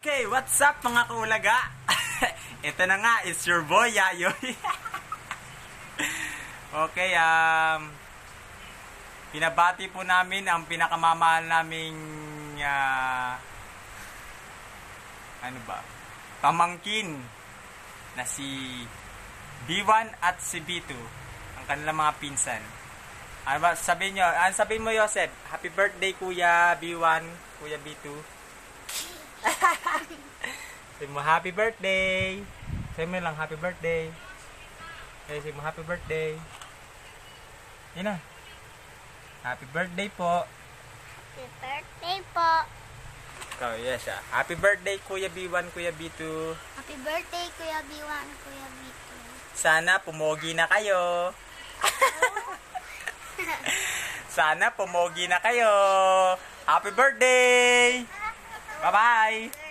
Okay, what's up mga kaulaga? Ito na nga, it's your boy, Yayoy. Okay, pinabati po namin ang pinakamamahal naming, pamangkin na si B1 at si B2, ang kanilang mga pinsan. Ano ba sabihin nyo? Ano sabihin mo, Joseph? Happy birthday, Kuya B1, Kuya B2. Sabi mo, happy birthday. Sabi mo lang, happy birthday. Sabi mo, happy birthday. Yun na. Happy birthday po. Happy birthday po. Ikaw, yes ah. Happy birthday, Kuya B1, Kuya B2. Happy birthday, Kuya B1, Kuya B2. Sana pumogi na kayo. Sana pumogi na kayo. Happy birthday! Bye-bye!